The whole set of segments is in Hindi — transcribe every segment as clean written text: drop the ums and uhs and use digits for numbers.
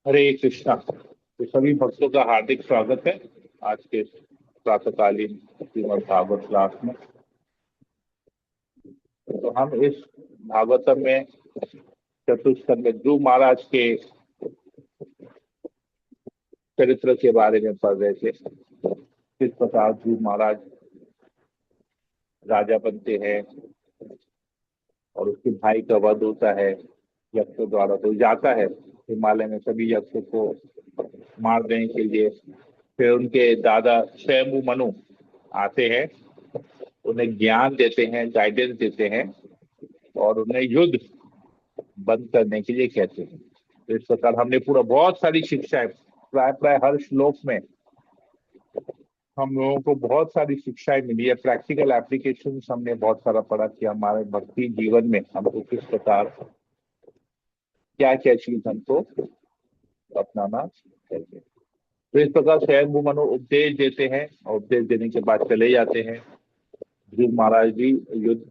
हरे कृष्णा। तो सभी भक्तों का हार्दिक स्वागत है आज के प्रातःकालीन श्रीमद् भागवत क्लास में। तो हम इस भागवतम में चतुस्कंद में ध्रुव महाराज के चरित्र के बारे में पढ़ रहे थे। किस प्रकार ध्रुव महाराज राजा बनते हैं और उसके भाई का वध होता है यक्षों द्वारा। तो जाता है हिमालय में सभी यक्षों को मार देने के लिए। फिर उनके दादा स्वयंभू मनु आते हैं, उन्हें ज्ञान देते हैं, गाइडेंस देते हैं और उन्हें युद्ध बंद करने के लिए कहते हैं। तो इस प्रकार हमने पूरा बहुत सारी शिक्षाएं, प्राय प्राय हर श्लोक में हम लोगों को बहुत सारी शिक्षाएं मिली है। प्रैक्टिकल एप्लीकेशन हमने बहुत सारा पढ़ा कि हमारे भक्ति जीवन में हमको किस प्रकार क्या क्या चीज हमको अपनाना चाहिए। तो इस प्रकार स्वयं मनु उपदेश देते हैं और उपदेश देने के बाद चले जाते हैं। ध्रुव महाराज भी युद्ध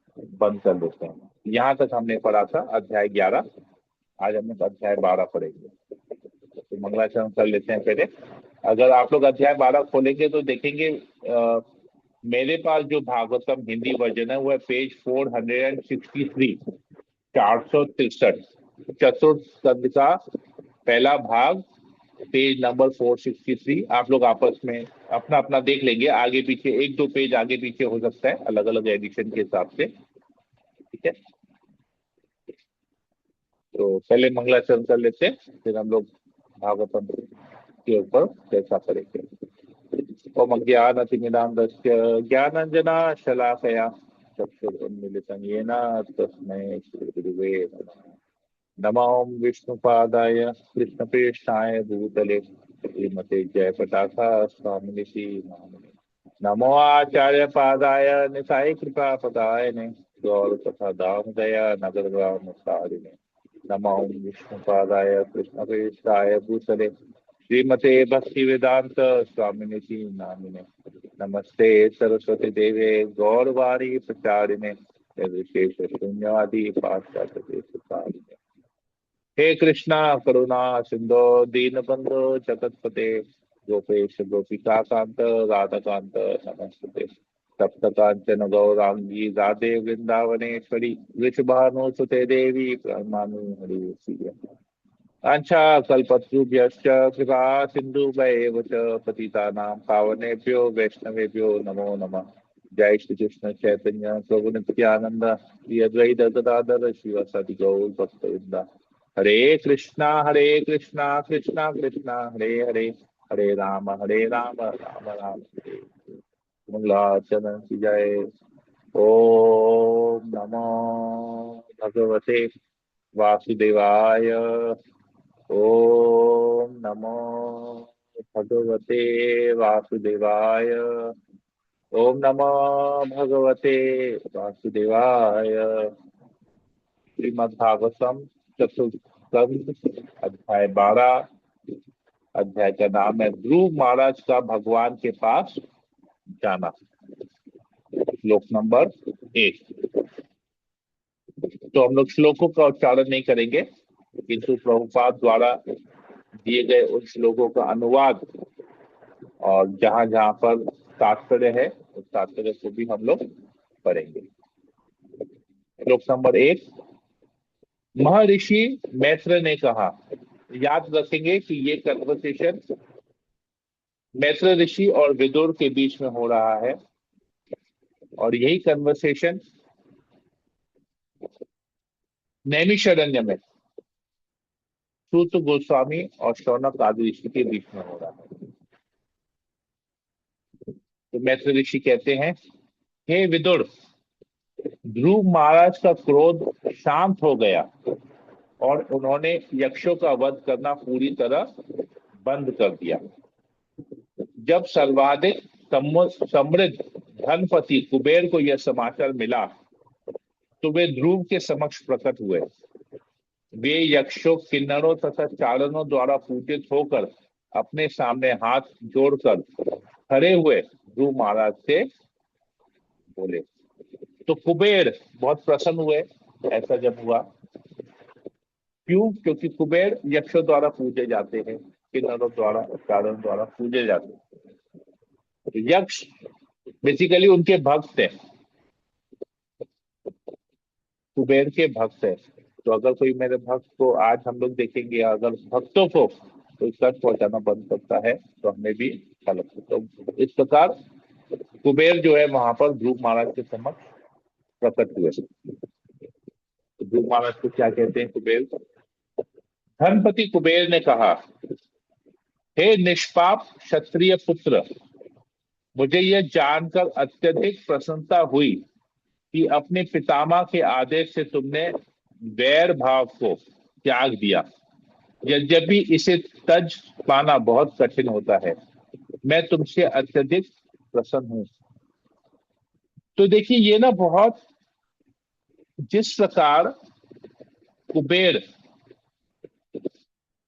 बंद कर देते हैं। यहाँ तक हमने पढ़ा था अध्याय 11। आज हम लोग अध्याय 12 पढ़ेंगे। तो मंगलाचरण कर लेते हैं पहले। अगर आप लोग अध्याय 12 खोलेंगे तो देखेंगे मेरे पास जो भागवतम हिंदी वर्जन है वो है पेज 463, 463, चतुर्थ स्कंद का पहला भाग, पेज नंबर 463। आप लोग आपस में अपना अपना देख लेंगे, आगे पीछे एक दो पेज आगे पीछे हो सकता है अलग अलग एडिशन के हिसाब से। ठीक है, तो पहले मंगलाचरण कर लेते हैं, फिर हम लोग भागवतम के ऊपर चर्चा करेंगे। ओम अज्ञानतिमिरान्धस्य ज्ञानाञ्जना शलाकया चक्षुरुन्मीलितं येन तस्मै श्रीगुरुवे नमः। नमो विष्णुपादाय कृष्णप्रेष्ठाय भूतले श्रीमते जयप्रकाशा स्वामिनिति नामिने। नमो आचार्य पादाय निताय कृपा पदाय ने गौर तथा दामोदया नगर ग्राम सारिणे। नमो विष्णुपादाय कृष्णप्रेष्ठाय भूतले श्रीमते भक्ति वेदांत स्वामिनिति नामिने। नमस्ते सरस्वती देवे गौरवाणी प्रचारिणे निर्विशेष शून्यवादी पाश्चात्य देशकारिणे। हे कृष्णा करुणा सिंधु दीनबंधु जगतपते गोपेश गोपिका कांत राधाकांत नमस्ते। सप्त कांचन गौरांगी राधे वृंदावनेश्वरी वृषभानुसुते देवी प्रणमामि हरिप्रिय। आच्छा कल्पतरुभ्यश्च कृपा सिन्धुभ्येव च पतितानां पावनेभ्यो वैष्णवेभ्यो नमो नमः। जय श्री कृष्ण चैतन्य प्रभु नित्यानंद श्री अद्वैत गदाधर शिवासादि गौर भक्तवृंदा। हरे कृष्णा कृष्णा कृष्णा हरे हरे, हरे राम राम राम हरे। मंगलाचरण की जय। ओम नमो भगवते वासुदेवाय। ओम नमो भगवते वासुदेवाय। ओम नमो भगवते वासुदेवाय। श्रीमद्भागवतम चतुस्कंद अध्याय 12। अध्याय का नाम है ध्रुव महाराज का भगवान के पास जाना। श्लोक नंबर 1। तो हम लोग श्लोकों का उच्चारण नहीं करेंगे, किंतु प्रभुपाद द्वारा दिए गए उन श्लोकों का अनुवाद और जहां जहां पर तात्पर्य है उस तात्पर्य को भी हम लोग पढ़ेंगे। श्लोक नंबर 1। महर्षि मैत्र ने कहा। याद रखेंगे कि ये कन्वर्सेशन मैत्र ऋषि और विदुर के बीच में हो रहा है और यही कन्वर्सेशन नैमिषारण्य में सूत गोस्वामी और शौनक आदि ऋषि के बीच में हो रहा है। तो मैत्र ऋषि कहते हैं, हे विदुर, ध्रुव महाराज का क्रोध शांत हो गया और उन्होंने यक्षों का वध करना पूरी तरह बंद कर दिया। जब सर्वाधिक समृद्ध धनपति कुबेर को यह समाचार मिला तो वे ध्रुव के समक्ष प्रकट हुए। वे यक्षों, किन्नरों तथा चारणों द्वारा पूजित होकर अपने सामने हाथ जोड़कर खड़े हुए ध्रुव महाराज से बोले। तो कुबेर बहुत प्रसन्न हुए। ऐसा जब हुआ क्यों? क्योंकि कुबेर यक्षों द्वारा पूजे जाते हैं, किन्नरों द्वारा, कारणों द्वारा पूजे जाते हैं। तो यक्ष बेसिकली उनके भक्त हैं, कुबेर के भक्त है। तो अगर कोई मेरे भक्त को, आज हम लोग देखेंगे अगर भक्तों को कोई कष्ट पहुंचाना बंद करता है तो हमें भी अच्छा लगता है। तो इस प्रकार कुबेर जो है वहां पर ध्रुव महाराज के समक्ष प्रकट हुए। तो ध्रुव महाराज को क्या कहते हैं कुबेर? धनपति कुबेर ने कहा, हे निष्पाप क्षत्रिय पुत्र, मुझे यह जानकर अत्यधिक प्रसन्नता हुई कि अपने पितामह के आदेश से तुमने वैर भाव को त्याग दिया। यद्यपि इसे तज पाना बहुत कठिन होता है, मैं तुमसे अत्यधिक प्रसन्न हूं। तो देखिए ये ना बहुत, जिस प्रकार कुबेर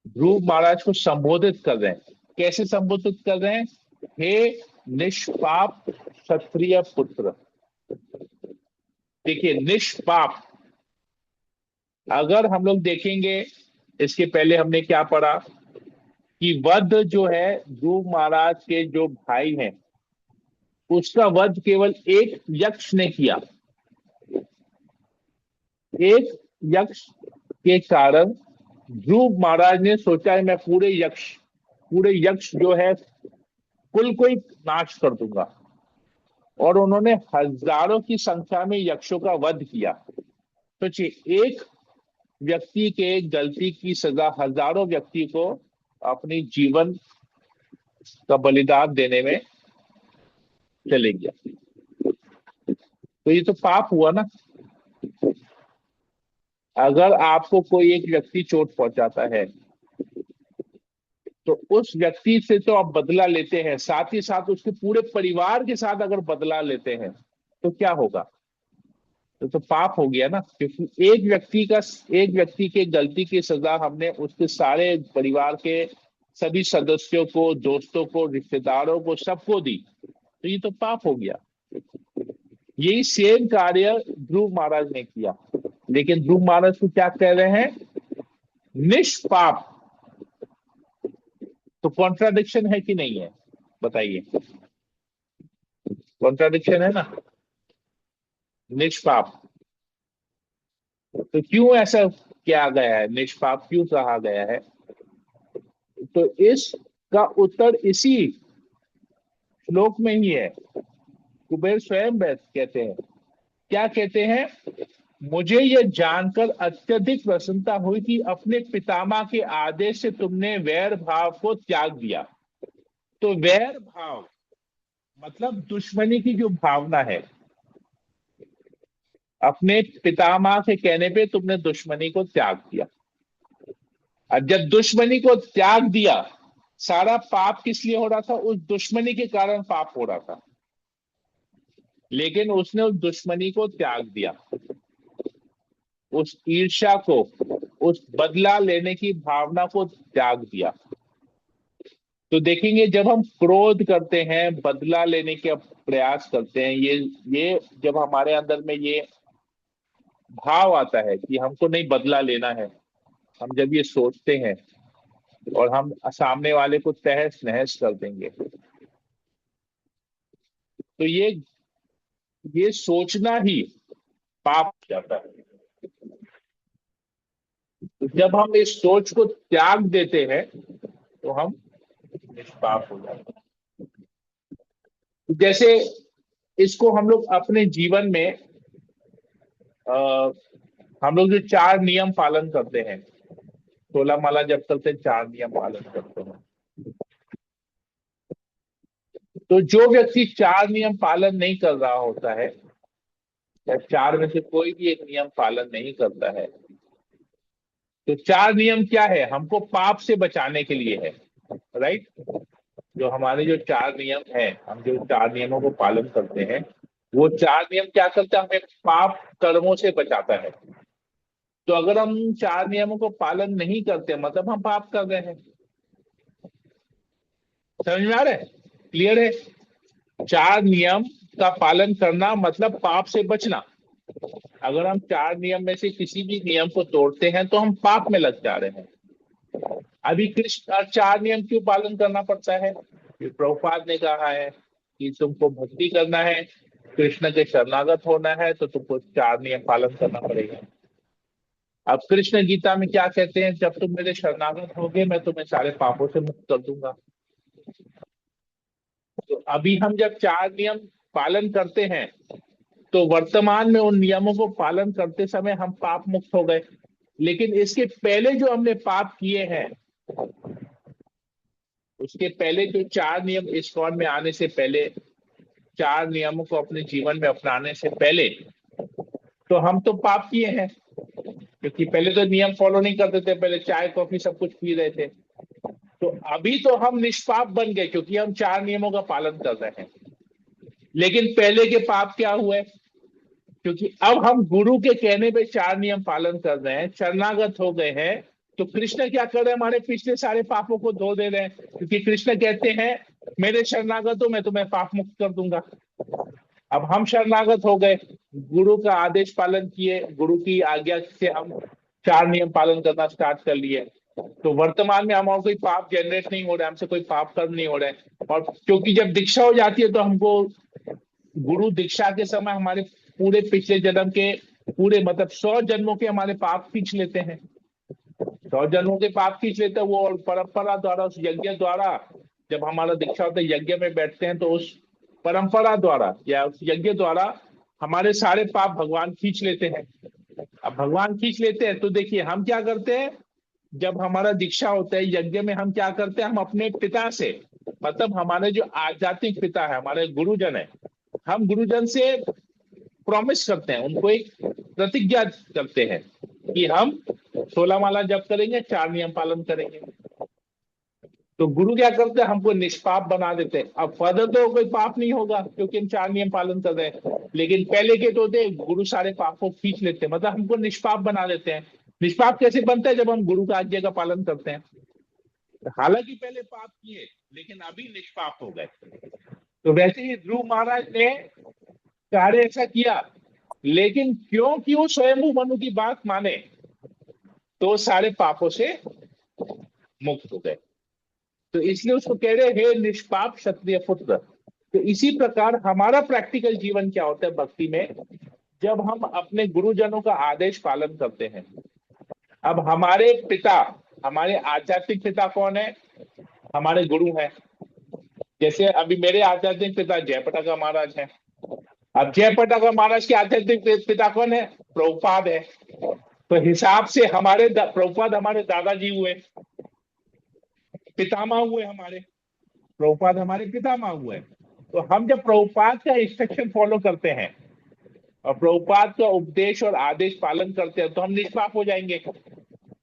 ध्रुव महाराज को संबोधित कर रहे हैं, कैसे संबोधित कर रहे हैं? हे निष्पाप क्षत्रिय पुत्र। देखिए निष्पाप, अगर हम लोग देखेंगे, इसके पहले हमने क्या पढ़ा कि वध जो है ध्रुव महाराज के जो भाई हैं उसका वध केवल एक यक्ष ने किया। एक यक्ष के कारण ध्रुव महाराज ने सोचा है मैं पूरे यक्ष जो है कुल को ही नाश कर दूंगा, और उन्होंने हजारों की संख्या में यक्षों का वध किया। सोचिए, एक व्यक्ति के गलती की सजा हजारों व्यक्ति को अपनी जीवन का बलिदान देने में चले गया। तो ये तो पाप हुआ ना। अगर आपको कोई एक व्यक्ति चोट पहुंचाता है तो उस व्यक्ति से तो आप बदला लेते हैं, साथ ही साथ उसके पूरे परिवार के साथ अगर बदला लेते हैं तो क्या होगा? तो पाप हो गया ना, क्योंकि एक व्यक्ति के गलती की सजा हमने उसके सारे परिवार के सभी सदस्यों को, दोस्तों को, रिश्तेदारों को, सबको दी, तो ये तो पाप हो गया। यही सेम कार्य ध्रुव महाराज ने किया, लेकिन ध्रुव महाराज को क्या कह रहे हैं? निष्पाप। तो कॉन्ट्राडिक्शन है कि नहीं है? बताइए, कॉन्ट्राडिक्शन है ना। निष्पाप, तो क्यों ऐसा किया गया है, निष्पाप क्यों कहा गया है? तो इसका उत्तर इसी श्लोक में ही है। कुबेर स्वयं कहते हैं, क्या कहते हैं? मुझे यह जानकर अत्यधिक प्रसन्नता हुई कि अपने पितामह के आदेश से तुमने वैर भाव को त्याग दिया। तो वैर भाव मतलब दुश्मनी की जो भावना है, अपने पितामह के कहने पे तुमने दुश्मनी को त्याग दिया। अब जब दुश्मनी को त्याग दिया, सारा पाप किस लिए हो रहा था? उस दुश्मनी के कारण पाप हो रहा था, लेकिन उसने उस दुश्मनी को त्याग दिया, उस ईर्ष्या को, उस बदला लेने की भावना को त्याग दिया। तो देखेंगे जब हम क्रोध करते हैं, बदला लेने के प्रयास करते हैं, ये जब हमारे अंदर में ये भाव आता है कि हमको नहीं बदला लेना है, हम जब ये सोचते हैं और हम सामने वाले को तहस नहस कर देंगे, तो ये सोचना ही पाप हो जाता है। तो जब हम इस सोच को त्याग देते हैं तो हम निष्पाप हो जाते हैं। जैसे इसको हम लोग अपने जीवन में हम लोग जो 4 नियम पालन करते हैं, 16 माला जब करते हैं 4 नियम पालन करते हैं, तो जो व्यक्ति 4 नियम पालन नहीं कर रहा होता है, या 4 में से कोई भी एक नियम पालन नहीं करता है, तो 4 नियम क्या है? हमको पाप से बचाने के लिए है, राइट? जो हमारे जो 4 नियम है, हम जो 4 नियमों को पालन करते हैं, वो 4 नियम क्या करता है? हमें पाप कर्मों से बचाता है। तो अगर हम 4 नियमों को पालन नहीं करते, मतलब हम पाप कर रहे हैं। समझ में आ रहा है? क्लियर है? 4 नियम का पालन करना मतलब पाप से बचना। अगर हम 4 नियम में से किसी भी नियम को तोड़ते हैं तो हम पाप में लग जा रहे हैं। अभी कृष्ण 4 नियम क्यों पालन करना पड़ता है? ये प्रभुपाद ने कहा है कि तुमको भक्ति करना है, कृष्ण के शरणागत होना है, तो तुमको 4 नियम पालन करना पड़ेगा। अब कृष्ण गीता में क्या कहते हैं? जब तुम मेरे शरणागत होगे मैं तुम्हें सारे पापों से मुक्त कर दूंगा। तो अभी हम जब 4 नियम पालन करते हैं तो वर्तमान में उन नियमों को पालन करते समय हम पाप मुक्त हो गए। लेकिन इसके पहले जो हमने पाप किए हैं, उसके पहले जो 4 नियम इस्कॉन में आने से पहले, 4 नियमों को अपने जीवन में अपनाने से पहले, तो हम तो पाप किए हैं, क्योंकि पहले तो नियम फॉलो नहीं करते थे, पहले चाय कॉफी सब कुछ पी रहे थे। तो अभी तो हम निष्पाप बन गए क्योंकि हम 4 नियमों का पालन कर रहे हैं। लेकिन पहले के पाप क्या हुए? क्योंकि अब हम गुरु के कहने पे 4 नियम पालन कर रहे हैं, शरणागत हो गए हैं, तो कृष्ण क्या कर रहे हैं? हमारे पिछले सारे पापों को धो दे रहे हैं, क्योंकि कृष्ण कहते हैं मेरे शरणागत हो मैं तुम्हें पाप मुक्त कर दूंगा। अब हम शरणागत हो गए, गुरु का आदेश पालन किए, गुरु की आज्ञा से हम 4 नियम पालन करना स्टार्ट कर लिए। तो वर्तमान में हमारा कोई पाप जनरेट नहीं हो रहा है, हमसे कोई पाप कर्म नहीं हो रहा है। और क्योंकि जब दीक्षा हो जाती है तो हमको गुरु दीक्षा के समय हमारे पूरे पिछले जन्म के पूरे मतलब 100 जन्मों के हमारे पाप खींच लेते हैं। 100 जन्मों के पाप खींच लेते हैं वो, और परंपरा द्वारा, उस यज्ञ द्वारा, जब हमारा दीक्षा होता है यज्ञ में बैठते हैं तो उस परंपरा द्वारा या उस यज्ञ द्वारा हमारे सारे पाप भगवान खींच लेते हैं। अब भगवान खींच लेते हैं तो देखिए हम क्या करते हैं, जब हमारा दीक्षा होता है यज्ञ में, हम क्या करते हैं, हम अपने पिता से, मतलब हमारे जो आध्यात्मिक पिता है, हमारे गुरुजन है, हम गुरुजन से प्रॉमिस करते हैं, उनको एक प्रतिज्ञा करते हैं कि हम 16 माला जप करेंगे, 4 नियम पालन करेंगे। तो गुरु क्या करते हैं, हमको निष्पाप बना देते हैं। अब फर्दर तो कोई पाप नहीं होगा क्योंकि हम 4 नियम पालन कर रहे हैं, लेकिन पहले के तो थे गुरु सारे पाप को खींच लेते हैं, मतलब हमको निष्पाप बना देते हैं। निष्पाप कैसे बनता है? जब हम गुरु का आज्ञा का पालन करते हैं। हालांकि पहले पाप किए लेकिन अभी निष्पाप हो गए। तो वैसे ही ध्रुव महाराज ने कार्य ऐसा किया, लेकिन क्योंकि वो स्वयंभू मनु की बात माने तो सारे पापों से मुक्त हो गए। तो इसलिए उसको कह रहे हे निष्पाप क्षत्रिय पुत्र। तो इसी प्रकार हमारा प्रैक्टिकल जीवन क्या होता है भक्ति में, जब हम अपने गुरुजनों का आदेश पालन करते हैं। अब हमारे पिता, हमारे आध्यात्मिक पिता कौन है? हमारे गुरु हैं। जैसे अभी मेरे आध्यात्मिक पिता जयपताका महाराज हैं। अब जयपताका महाराज के आध्यात्मिक पिता कौन है? प्रभुपाद है। तो हिसाब से हमारे प्रभुपाद हमारे दादाजी हुए, पितामह हुए, हमारे प्रभुपाद हमारे पितामह हुए। तो हम जब प्रभुपाद का इंस्ट्रक्शन फॉलो करते हैं और प्रभुपाद का उपदेश और आदेश पालन करते हैं तो हम निष्पाप हो जाएंगे।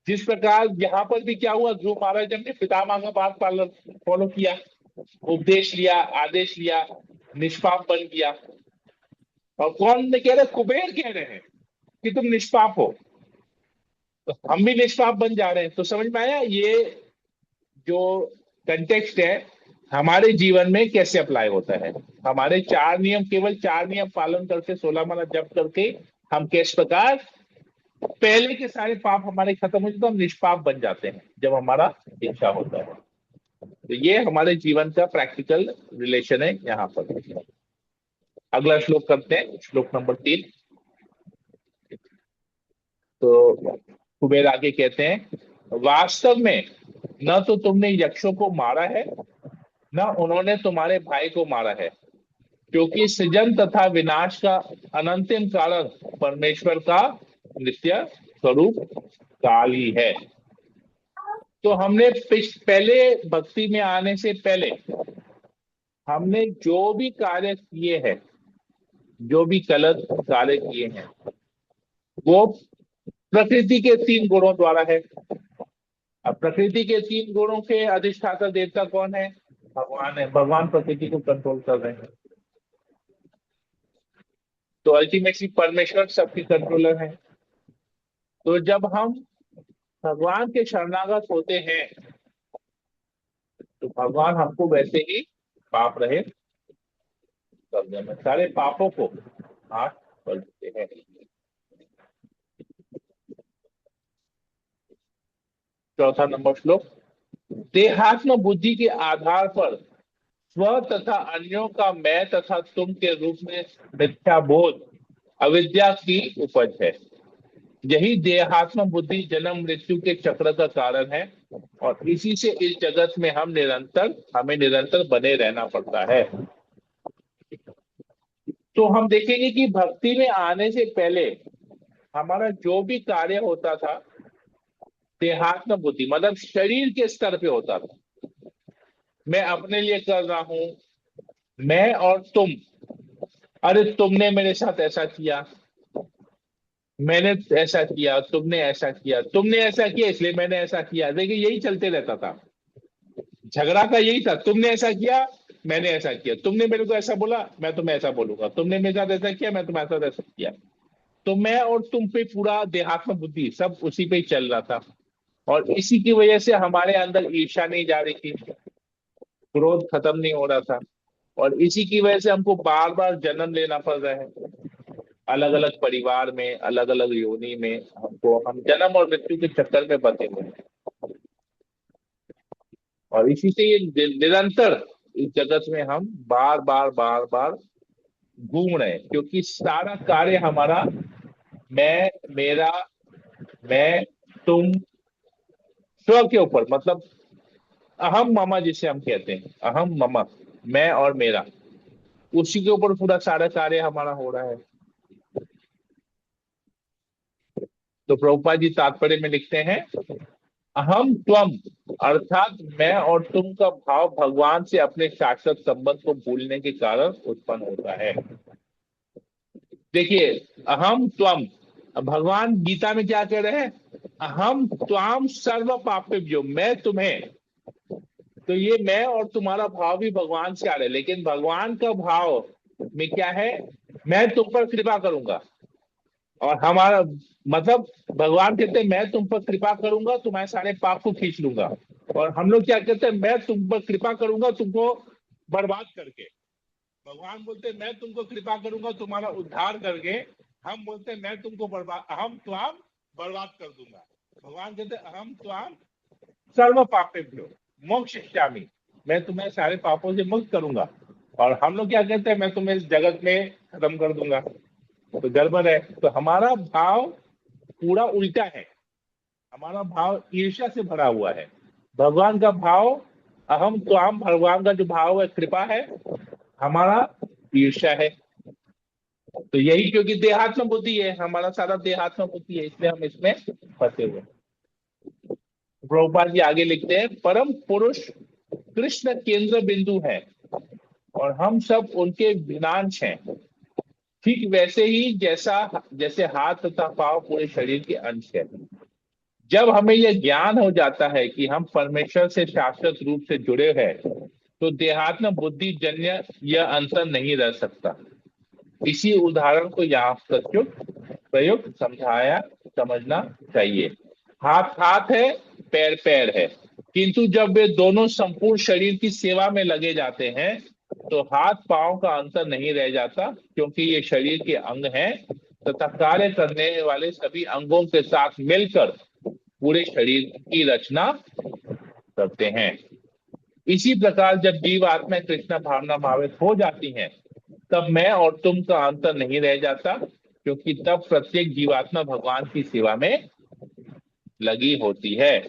जिस प्रकार यहाँ पर भी क्या हुआ, ध्रुव महाराज ने पितामह का बात पालन फॉलो किया, उपदेश लिया, आदेश लिया, निष्पाप बन गया। और कौन ने कह रहे? कुबेर कह रहे हैं कि तुम निष्पाप हो, तो हम भी निष्पाप बन जा रहे हैं। तो समझ में आया ये जो कंटेक्स्ट है हमारे जीवन में कैसे अप्लाई होता है। हमारे 4 नियम, केवल 4 नियम पालन करके, 16 माला जप करके हम किस प्रकार पहले के सारे पाप हमारे खत्म हो जाते, तो हम निष्पाप बन जाते हैं जब हमारा इच्छा होता है। तो ये हमारे जीवन का प्रैक्टिकल रिलेशन है यहाँ पर। अगला श्लोक करते हैं, श्लोक नंबर 3। तो कुबेर आगे कहते हैं वास्तव में न तो तुमने यक्षों को मारा है न उन्होंने तुम्हारे भाई को मारा है, क्योंकि सृजन तथा विनाश का अनंतिम कारण परमेश्वर का नित्य स्वरूप काल ही है। तो हमने पहले भक्ति में आने से पहले हमने जो भी कार्य किए हैं, जो भी गलत कार्य किए हैं, वो प्रकृति के 3 गुणों द्वारा है। अब प्रकृति के 3 गुणों के अधिष्ठाता देवता कौन है? भगवान है। भगवान प्रकृति को कंट्रोल कर रहे हैं। तो अल्टीमेटली परमेश्वर सबके कंट्रोलर है। तो जब हम भगवान के शरणागत होते हैं तो भगवान हमको वैसे ही पाप रहे कर देना, सारे पापों को हाथ कर देते हैं। चौथा नंबर श्लोक। देहात्म बुद्धि के आधार पर स्व तथा अन्यों का मैं तथा तुम के रूप में मिथ्या बोध अविद्या की उपज है। यही देहात्म बुद्धि जन्म मृत्यु के चक्र का कारण है, और इसी से इस जगत में हमें निरंतर बने रहना पड़ता है। तो हम देखेंगे कि भक्ति में आने से पहले हमारा जो भी कार्य होता था देहात्म बुद्धि मतलब शरीर के स्तर पे होता था। मैं अपने लिए कर रहा हूं, मैं और तुम। अरे तुमने मेरे साथ ऐसा किया, मैंने ऐसा किया, तुमने ऐसा किया, तुमने ऐसा किया इसलिए मैंने ऐसा किया। देखिए यही चलते रहता था, झगड़ा का यही था। तुमने ऐसा किया, मैंने ऐसा किया, तुमने मेरे को ऐसा बोला, मैं तुम्हें ऐसा बोलूंगा, तुमने मेरे साथ ऐसा किया, मैं तुम्हारे साथ ऐसा किया। तो मैं और तुम पे पूरा देहात्म बुद्धि सब उसी पे ही चल रहा था, और इसी की वजह से हमारे अंदर ईर्ष्या नहीं जा रही थी, क्रोध खत्म नहीं हो रहा था, और इसी की वजह से हमको बार बार जन्म लेना पड़ रहा है। अलग अलग परिवार में, अलग अलग योनि में हम जन्म और मृत्यु के चक्कर में बंधे हुए हैं। और इसी से ये निरंतर इस जगत में हम बार बार बार बार घूम रहे हैं, क्योंकि सारा कार्य हमारा मैं, मेरा, मैं, तुम, स्व के ऊपर मतलब अहम ममा जिसे हम कहते हैं, अहम ममा, मैं और मेरा, उसी के ऊपर पूरा सारा कार्य हमारा हो रहा है। तो प्रभुपाद जी तात्पर्य में लिखते हैं, अहम त्वम अर्थात मैं और तुम का भाव भगवान से अपने शाश्वत संबंध को भूलने के कारण उत्पन्न होता है। देखिए, अहम त्वम, अब भगवान गीता में क्या कह रहे हैं, अहम त्वाम सर्व पापेभ्यो, मैं तुम्हें। तो ये मैं और तुम्हारा भाव भी भगवान से आ रहा है, लेकिन भगवान का भाव में क्या है, मैं तुम पर कृपा करूंगा। और हमारा मतलब भगवान कहते हैं मैं तुम पर कृपा करूंगा, तुम्हारे सारे पाप को खींच लूंगा। और हम लोग क्या कहते हैं, मैं तुम पर कृपा करूंगा तुमको बर्बाद करके। भगवान बोलते हैं मैं तुमको कृपा करूंगा तुम्हारा उद्धार करके। हम बोलते हैं मैं तुमको बर्बाद, अहम त्वाम बर्बाद कर दूंगा। भगवान कहते हैं अहम त्वाम सर्व पापेभ्यो मोक्षयिष्यामि, मैं तुम्हें सारे पापों से मुक्त करूंगा। और हम लोग क्या कहते हैं, मैं तुम्हें इस जगत में खत्म कर दूंगा। तो गड़बड़ है। तो हमारा भाव पूरा उल्टा है, हमारा भाव ईर्ष्या से भरा हुआ है। भगवान का भाव अहम त्वाम, भगवान का जो भाव है कृपा है, हमारा ईर्ष्या है। तो यही क्योंकि देहात्म बुद्धि है, हमारा सारा देहात्म बुद्धि है, इसलिए हम इसमें फंसे हुए हैं। प्रभुपाद जी आगे लिखते हैं, परम पुरुष कृष्ण केंद्र बिंदु है और हम सब उनके विनांश हैं। ठीक वैसे ही जैसे हाथ तथा पांव पूरे शरीर के अंश है। जब हमें यह ज्ञान हो जाता है कि हम परमेश्वर से शाश्वत रूप से जुड़े हैं, तो देहात्म बुद्धि जन्य यह अंतर नहीं रह सकता। इसी उदाहरण को यहाँ प्रयुक्त समझाया समझना चाहिए। हाथ हाथ है, पैर पैर है, किंतु जब वे दोनों संपूर्ण शरीर की सेवा में लगे जाते हैं तो हाथ पांव का अंतर नहीं रह जाता, क्योंकि ये शरीर के अंग हैं तथा कार्य करने वाले सभी अंगों के साथ मिलकर पूरे शरीर की रचना करते हैं। इसी प्रकार जब जीव आत्मा कृष्ण भावना भावित हो जाती हैं, तब मैं और तुम का अंतर नहीं रह जाता, क्योंकि तब प्रत्येक जीवात्मा भगवान की सेवा में लगी होती है।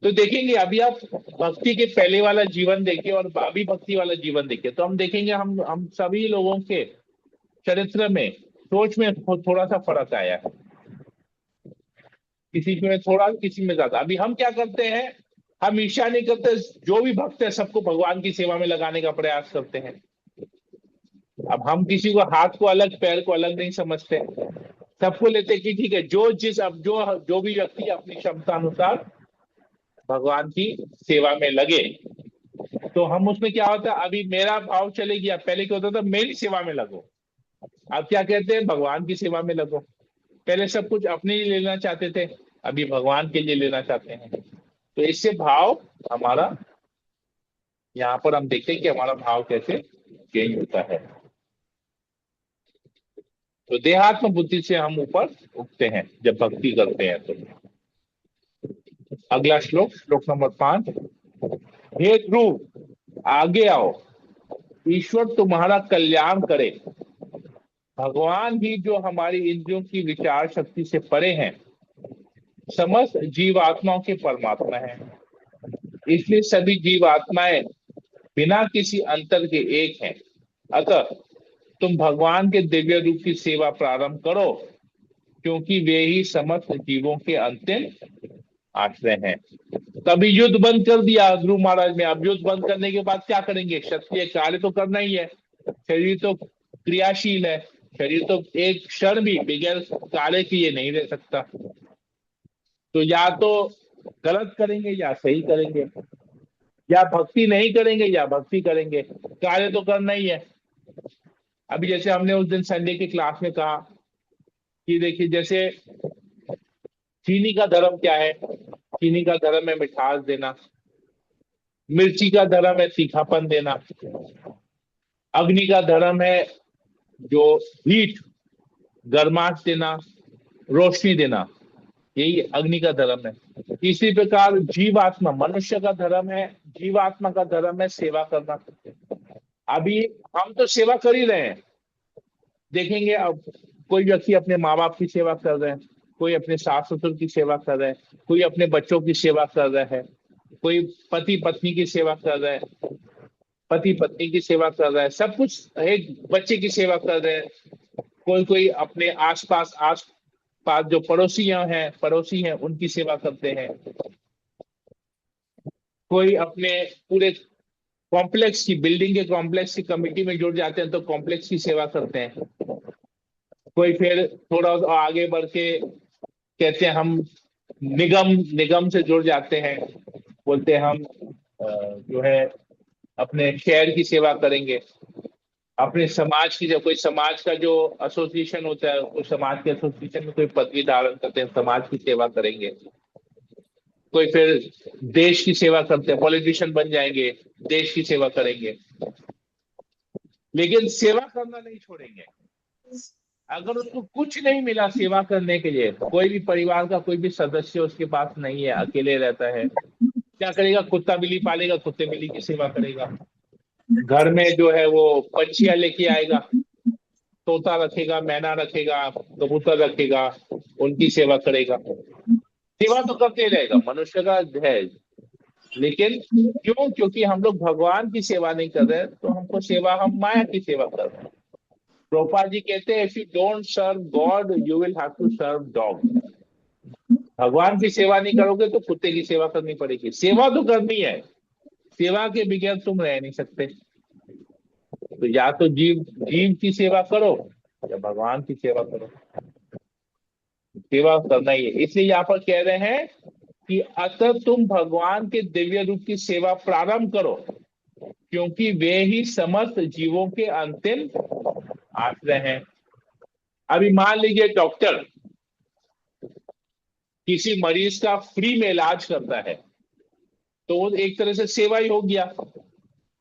तो देखेंगे अभी आप भक्ति के पहले वाला जीवन देखिए और अभी भक्ति वाला जीवन देखिए, तो हम देखेंगे हम सभी लोगों के चरित्र में, सोच में थोड़ा सा फर्क आया है। किसी में थोड़ा, किसी में ज्यादा। अभी हम क्या करते हैं, हम ईर्ष्या नहीं करते, जो भी भक्त है सबको भगवान की सेवा में लगाने का प्रयास करते हैं। अब हम किसी को हाथ को अलग पैर को अलग नहीं समझते, सबको लेते कि ठीक है, जो जिस अब जो भी व्यक्ति अपनी क्षमता अनुसार भगवान की सेवा में लगे। तो हम उसमें क्या होता है, अभी मेरा भाव चले गया, पहले क्या होता था मेरी सेवा में लगो। अब क्या कहते हैं, भगवान की सेवा में लगो। पहले सब कुछ अपने लिए लेना चाहते थे, अभी भगवान के लिए लेना चाहते हैं। तो इससे भाव हमारा, यहाँ पर हम देखते हैं कि हमारा भाव कैसे चेंज होता है। तो देहात्म बुद्धि से हम ऊपर उठते हैं जब भक्ति करते हैं। तो अगला श्लोक, श्लोक नंबर 5। हे ध्रुव, आगे आओ, ईश्वर तुम्हारा कल्याण करे। भगवान ही जो हमारी इंद्रियों की विचार शक्ति से परे हैं, समस्त जीवात्माओं के परमात्मा है। इसलिए सभी जीवात्माएं बिना किसी अंतर के एक हैं। अतः तुम भगवान के दिव्य रूप की सेवा प्रारंभ करो, क्योंकि वे ही समस्त जीवों के अंतिम आश्रय हैं। तभी युद्ध बंद कर दिया ध्रुव महाराज ने। अब युद्ध बंद करने के बाद क्या करेंगे? क्षत्रिय कार्य तो करना ही है, शरीर तो क्रियाशील है, शरीर तो एक क्षण भी बगैर कार्य किए नहीं रह सकता। तो या तो गलत करेंगे या सही करेंगे, या भक्ति नहीं करेंगे या भक्ति करेंगे, कार्य तो करना ही है। अभी जैसे हमने उस दिन संडे की क्लास में कहा कि देखिए, जैसे चीनी का धर्म क्या है? चीनी का धर्म है मिठास देना, मिर्ची का धर्म है तीखापन देना, अग्नि का धर्म है जो हीट, गर्माहट देना, रोशनी देना, यही अग्नि का धर्म है। इसी प्रकार जीवात्मा, मनुष्य का धर्म है, जीवात्मा का धर्म है सेवा करना। अभी हम तो सेवा कर ही रहे हैं। देखेंगे अब कोई व्यक्ति अपने माँ बाप की सेवा कर रहे हैं, कोई अपने सास ससुर की सेवा कर रहे हैं, कोई अपने बच्चों की सेवा कर रहा है, कोई पति पत्नी की सेवा कर रहा है, पति पत्नी की सेवा कर रहा है, सब कुछ, एक बच्चे की सेवा कर रहे हैं। कोई कोई अपने आसपास पास जो पड़ोसी हैं उनकी सेवा करते हैं। कोई अपने पूरे कॉम्प्लेक्स की, बिल्डिंग के कॉम्प्लेक्स की कमेटी में जुड़ जाते हैं तो कॉम्प्लेक्स की सेवा करते हैं। कोई फिर थोड़ा आगे बढ़ के कहते हैं हम निगम निगम से जुड़ जाते हैं, बोलते हैं हम जो है अपने शहर की सेवा करेंगे, अपने समाज की, जब कोई समाज का जो एसोसिएशन होता है उस समाज के एसोसिएशन में कोई पदवी धारण करते हैं, समाज की सेवा करेंगे। कोई फिर देश की सेवा करते हैं, पॉलिटिशियन बन जाएंगे, देश की सेवा करेंगे। लेकिन सेवा करना नहीं छोड़ेंगे। अगर उसको कुछ नहीं मिला सेवा करने के लिए, कोई भी परिवार का कोई भी सदस्य उसके पास नहीं है, अकेले रहता है, क्या करेगा? कुत्ता बिल्ली पालेगा, कुत्ते बिल्ली की सेवा करेगा। घर में जो है वो पंछियां लेके आएगा, तोता रखेगा, मैना रखेगा, कबूतर रखेगा, उनकी सेवा करेगा। सेवा तो करते ही रहेगा, मनुष्य का है। लेकिन क्यों? क्योंकि हम लोग भगवान की सेवा नहीं कर रहे, तो हमको सेवा, हम माया की सेवा कर रहे हैं। प्रोपा जी कहते हैं, if you don't serve God you will have to serve dog. भगवान की सेवा नहीं करोगे तो कुत्ते की सेवा करनी पड़ेगी। सेवा तो करनी है, सेवा के बगैर तुम रह नहीं सकते। तो या तो जीव जीव की सेवा करो या भगवान की सेवा करो, सेवा करना ही है। इसलिए यहाँ पर कह रहे हैं कि अतः तुम भगवान के दिव्य रूप की सेवा प्रारंभ करो, क्योंकि वे ही समस्त जीवों के अंतिम आश्रय हैं। अभी मान लीजिए डॉक्टर किसी मरीज का फ्री में इलाज करता है, तो वो एक तरह से सेवा ही हो गया।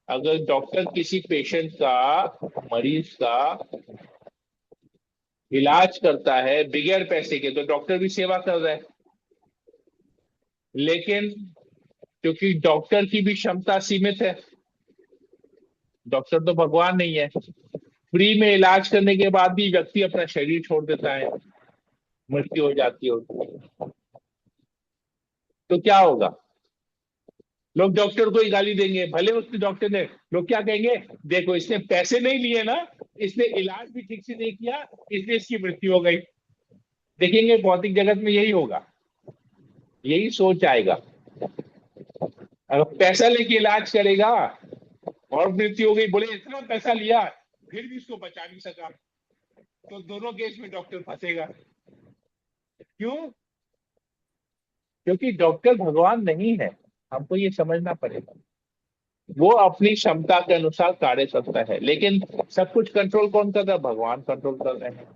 अगर डॉक्टर किसी पेशेंट का, मरीज का इलाज करता है बगैर पैसे के, तो डॉक्टर भी सेवा कर रहा है। लेकिन क्योंकि डॉक्टर की भी क्षमता सीमित है, डॉक्टर तो भगवान नहीं है, फ्री में इलाज करने के बाद भी व्यक्ति अपना शरीर छोड़ देता है, मृत्यु हो जाती है उसकी, तो क्या होगा? लोग डॉक्टर को ही गाली देंगे, भले उसने डॉक्टर ने, लोग क्या कहेंगे? देखो इसने पैसे नहीं लिए ना, इसने इलाज भी ठीक से नहीं किया, इसलिए इसकी मृत्यु हो गई। देखेंगे भौतिक जगत में यही होगा, यही सोच आएगा। अगर पैसा लेके इलाज करेगा और मृत्यु हो गई, बोले इतना पैसा लिया फिर भी इसको बचा नहीं सका, तो दोनों केस में डॉक्टर फंसेगा। क्यों? क्योंकि डॉक्टर भगवान नहीं है, हमको ये समझना पड़ेगा। वो अपनी क्षमता के अनुसार कार्य करता है, लेकिन सब कुछ कंट्रोल कौन कर रहा है? भगवान कंट्रोल कर रहे हैं।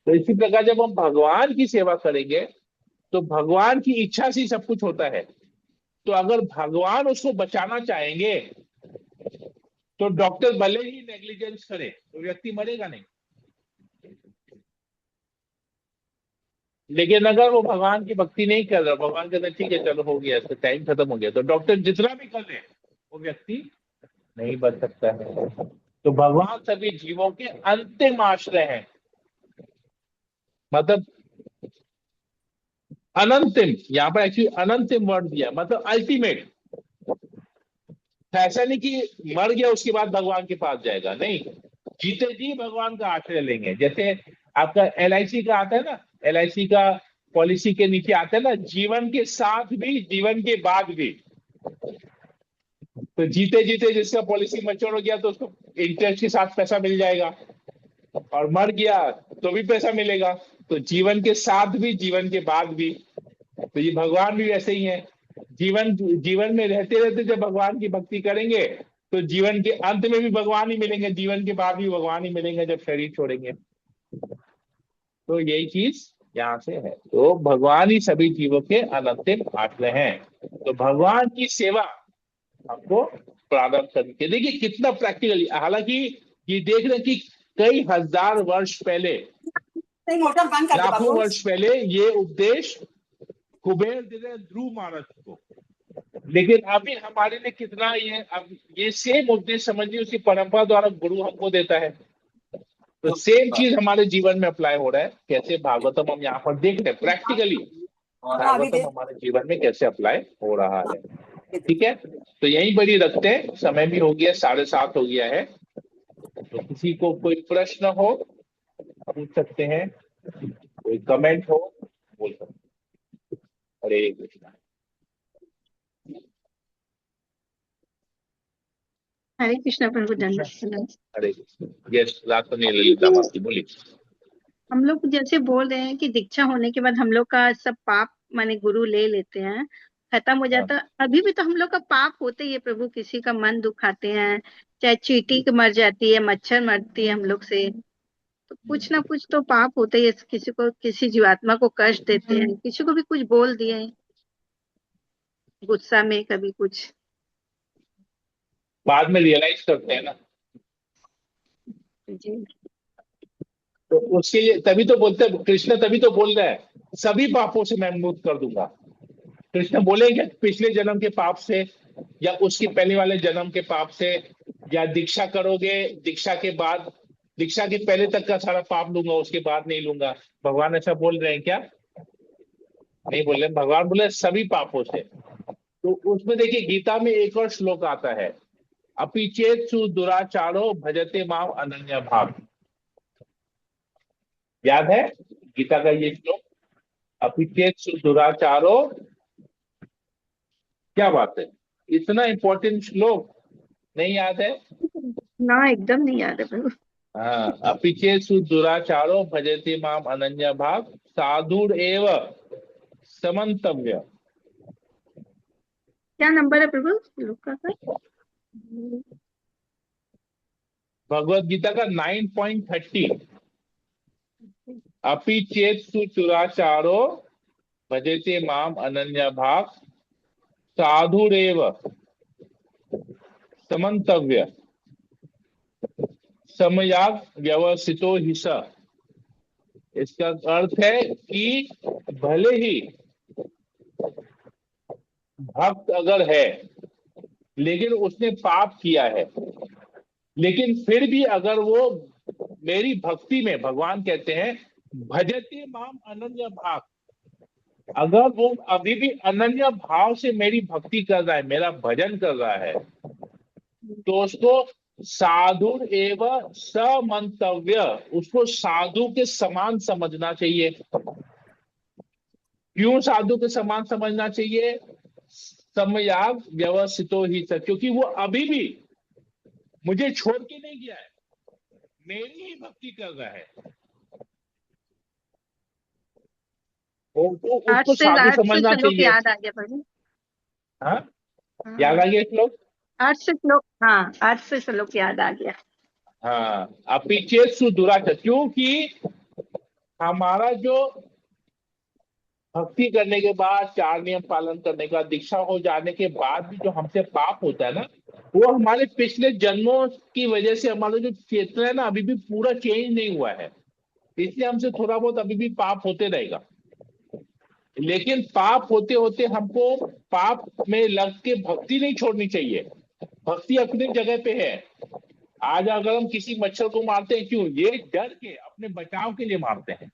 तो इसी प्रकार जब हम भगवान की सेवा करेंगे तो भगवान की इच्छा से ही सब कुछ होता है। तो अगर भगवान उसको बचाना चाहेंगे तो डॉक्टर भले ही नेग्लिजेंस करे तो व्यक्ति मरेगा नहीं। लेकिन अगर वो भगवान की भक्ति नहीं कर रहा, भगवान कहते हैं ठीक है चलो हो गया, इसका टाइम खत्म हो गया, तो डॉक्टर जितना भी कर ले वो व्यक्ति नहीं बच सकता है। तो भगवान सभी जीवों के अंतिम आश्रय हैं, मतलब अनंतिम, यहाँ पर एक्चुअली अनंतिम वर्ड दिया, मतलब अल्टीमेट। ऐसा नहीं कि मर गया उसके बाद भगवान के पास जाएगा, नहीं, जीते जी भगवान का आश्रय लेंगे। जैसे आपका LIC का आता है ना, LIC का पॉलिसी के नीचे आता है ना, जीवन के साथ भी जीवन के बाद भी। तो जीते जीते जिसका पॉलिसी मैच्योर हो गया तो उसको इंटरेस्ट के साथ पैसा मिल जाएगा, और मर गया तो भी पैसा मिलेगा। तो जीवन के साथ भी जीवन के बाद भी। तो ये भगवान भी वैसे ही है, जीवन जीवन में रहते रहते जब भगवान की भक्ति करेंगे तो जीवन के अंत में भी भगवान ही मिलेंगे, जीवन के बाद भी भगवान ही मिलेंगे जब शरीर छोड़ेंगे। तो यही चीज यहाँ से है। तो भगवान ही सभी जीवों के अनंतिम आश्रय हैं। तो भगवान की सेवा हमको प्रारंभ करके देखिए कितना प्रैक्टिकली, हालांकि ये देख रहे हैं कि कई हजार वर्ष पहले, लाखों वर्ष पहले ये उपदेश कुबेर दे रहे ध्रुव महाराज को, लेकिन अभी हमारे लिए कितना ये, अब ये सेम उपदेश समझिए उसकी परंपरा द्वारा गुरु हमको देता है। तो सेम चीज हमारे जीवन में अप्लाई हो रहा है। कैसे भागवतम हम यहाँ पर देख रहे हैं प्रैक्टिकली, भागवतम हमारे जीवन में कैसे अप्लाई हो रहा है। ठीक है, तो यही बड़ी रखते हैं, समय भी हो गया, 7:30 हो गया है। तो किसी को कोई प्रश्न हो पूछ सकते हैं, कोई कमेंट हो बोल सकते हैं। हरे कृष्णा। हरे कृष्णा प्रभु दंडवत। हरे कृष्ण। यस, रात्रि ललिता माता बोली। हम लोग जैसे बोल रहे हैं कि दीक्षा होने के बाद हम लोग का सब पाप माने गुरु ले लेते हैं, खत्म हो जाता। अभी भी तो हम लोग का पाप होते ही है प्रभु, किसी का मन दुखाते हैं, चाहे चींटी मर जाती है, मच्छर मरती है हम लोग से, तो कुछ ना कुछ तो पाप होते ही है। किसी को, किसी जीवात्मा को कष्ट देते हैं, किसी को भी कुछ बोल दिए गुस्सा में, कभी कुछ बाद में रियलाइज करते हैं ना, जी। तो उसके लिए तभी तो बोलते हैं कृष्ण, तभी तो बोल रहा है सभी पापों से मैं मुक्त कर दूंगा। कृष्ण बोलेंगे पिछले जन्म के पाप से, या उसके पहले वाले जन्म के पाप से, या दीक्षा करोगे दीक्षा के बाद, दीक्षा के पहले तक का सारा पाप लूंगा, उसके बाद नहीं लूंगा। भगवान ऐसा बोल रहे हैं क्या? नहीं बोल रहे, भगवान बोले सभी पापों से। तो उसमें देखिए गीता में एक और श्लोक आता है, अपि चेत सु दुराचारो भजते माम अनन्य भाव। याद है गीता का ये श्लोक, अपि चेत सु दुराचारो, क्या बात है, इतना इंपॉर्टेंट श्लोक नहीं याद है? ना, एकदम नहीं याद है प्रभु। हाँ, अपि चेत सु दुराचारो भजते माम अनन्य भाव साधुर एव समन्तव्य। क्या नंबर है प्रभु श्लोक का? भगवत गीता का 9.30। अपि चेत सु दुराचारो भजते माम अनन्य भाव साधुरेव समन्तव्य समयाग व्यवसितो ही स। इसका अर्थ है कि भले ही भक्त अगर है लेकिन उसने पाप किया है, लेकिन फिर भी अगर वो मेरी भक्ति में, भगवान कहते हैं भजते माम अनन्य भाव, अगर वो अभी भी अनन्य भाव से मेरी भक्ति कर रहा है, मेरा भजन कर रहा है, तो उसको साधु एवं समन्तव्य, उसको साधु के समान समझना चाहिए। क्यों साधु के समान समझना चाहिए? समयाग व्यवसितो ही स, क्योंकि वो अभी भी मुझे छोड़ के नहीं गया है, मेरी ही भक्ति कर रहा है। उसको साधु समझना चाहिए। याद आ गया प्रभु। हाँ, याद आ गया श्लोक? 8 से श्लोक, हाँ 8 से श्लोक याद आ गया। हाँ, अपि चेत सु दुराचार, क्योंकि हमारा जो भक्ति करने के बाद, 4 नियम पालन करने के बाद, दीक्षा हो जाने के बाद भी जो हमसे पाप होता है ना, वो हमारे पिछले जन्मों की वजह से हमारा जो चेतना है ना अभी भी पूरा चेंज नहीं हुआ है, इसलिए हमसे थोड़ा बहुत अभी भी पाप होते रहेगा। लेकिन पाप होते होते हमको पाप में लग के भक्ति नहीं छोड़नी चाहिए। भक्ति अपनी जगह पे है। आज अगर हम किसी मच्छर को मारते हैं, क्यों? ये डर के, अपने बचाव के लिए मारते हैं,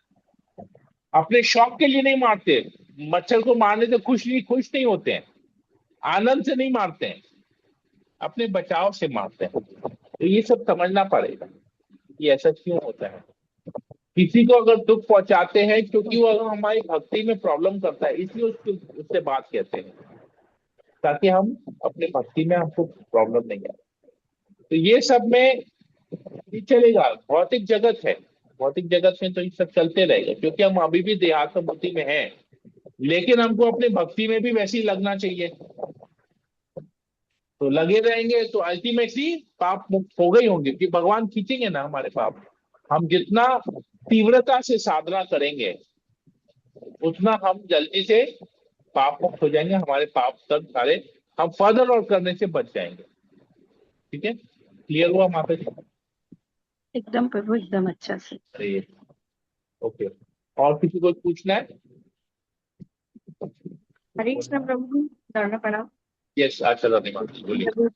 अपने शौक के लिए नहीं मारते। मच्छर को मारने से खुश नहीं होते हैं, आनंद से नहीं मारते हैं, अपने बचाव से मारते हैं। तो ये सब समझना पड़ेगा कि ऐसा क्यों होता है। किसी को अगर दुख पहुंचाते हैं क्योंकि वो अगर हमारी भक्ति में प्रॉब्लम करता है, इसलिए उससे बात कहते हैं, ताकि हम अपने भक्ति में हमको प्रॉब्लम नहीं आए। तो ये सब में ये चलेगा। भौतिक जगत है, भौतिक जगत में तो ये सब चलते रहेगा, क्योंकि हम अभी भी देहात्म बुद्धि में हैं। लेकिन हमको अपने भक्ति में भी वैसे ही लगना चाहिए। तो लगे रहेंगे तो अल्टीमेटली पाप मुक्त हो गई होंगे, कि भगवान खींचेंगे ना हमारे पाप। हम जितना तीव्रता से साधना करेंगे उतना हम जल्दी से पाप मुक्त हो जाएंगे। हमारे पाप तक सारे हम फर्दर और करने से बच जाएंगे। ठीक है, क्लियर हुआ माता जी? एकदम प्रभु, एकदम अच्छा से। अरे ओके, और किसी को पूछना है? हरे कृष्ण प्रभु, दंड प्रणाम। यस, आशा रानी माता जी बोलिए।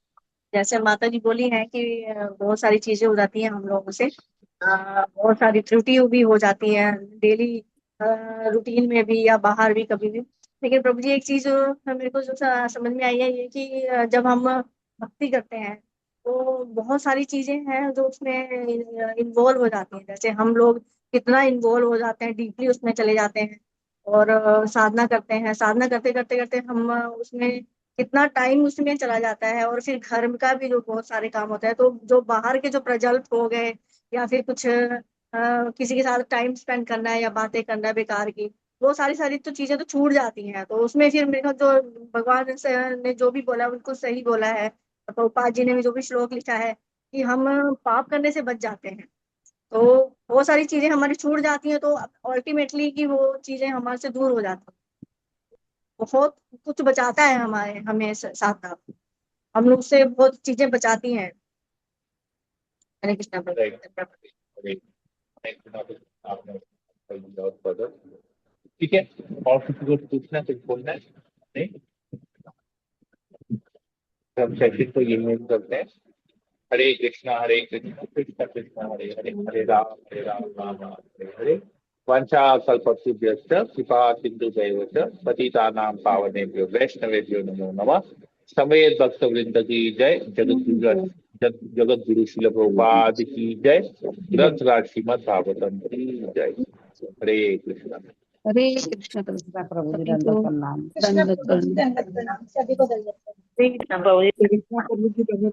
जैसे माता जी बोली है कि बहुत सारी चीजें हो जाती हैं हम लोगों से, बहुत सारी त्रुटि भी हो जाती है डेली रूटीन में भी या बाहर भी कभी भी। लेकिन प्रभु जी एक चीज मेरे को जो समझ में आई है ये कि जब हम भक्ति करते हैं तो बहुत सारी चीजें हैं जो उसमें इन्वॉल्व हो जाती हैं। जैसे हम लोग कितना इन्वॉल्व हो जाते हैं, डीपली उसमें चले जाते हैं और साधना करते हैं। साधना करते करते करते हम उसमें कितना टाइम उसमें चला जाता है, और फिर घर का भी जो बहुत सारे काम होते हैं, तो जो बाहर के जो प्रज्वलित हो गए या फिर कुछ किसी के साथ टाइम स्पेंड करना है या बातें करना है बेकार की, वो सारी सारी तो चीजें तो छूट जाती हैं। तो उसमें फिर मेरे को जो भगवान ने जो भी बोला बिल्कुल सही बोला है। तो प्रभुपाद जी ने भी जो भी श्लोक लिखा है कि हम पाप करने से बच जाते हैं, तो वो सारी चीजें हमारी छूट जाती हैं, तो अल्टीमेटली कि वो चीजें हमारे से दूर हो जाती हैं। बहुत कुछ बचाता है हमारे हमें साथ, हम लोग से बहुत चीजें बचाती हैं। हरे कृष्णा Right. प्रभु। आपने और further, ठीक है, और किसी को पूछना है, कुछ बोलना है? नहीं, तो हम सेशन को यही करते हैं। हरे कृष्णा कृष्ण कृष्ण हरे हरे, हरे राम राम राम हरे हरे। वंशा कल्पतरुभ्यश्च कृपा सिन्धुभ्यैव च पतितानां पावनेभ्यो वैष्णवेभ्यो नमो नमः। समेत भक्त वृंद की जय। जगत गुरु शिल प्रभुपाद की जय। ग्रंथ राज श्रीमद् भागवतम की जय। हरे कृष्णा। हरे कृष्ण प्रभु, प्रभु जी सभी दंडवत को प्रणाम। दंडवत प्रणाम। हरे कृष्णा प्रभु जी।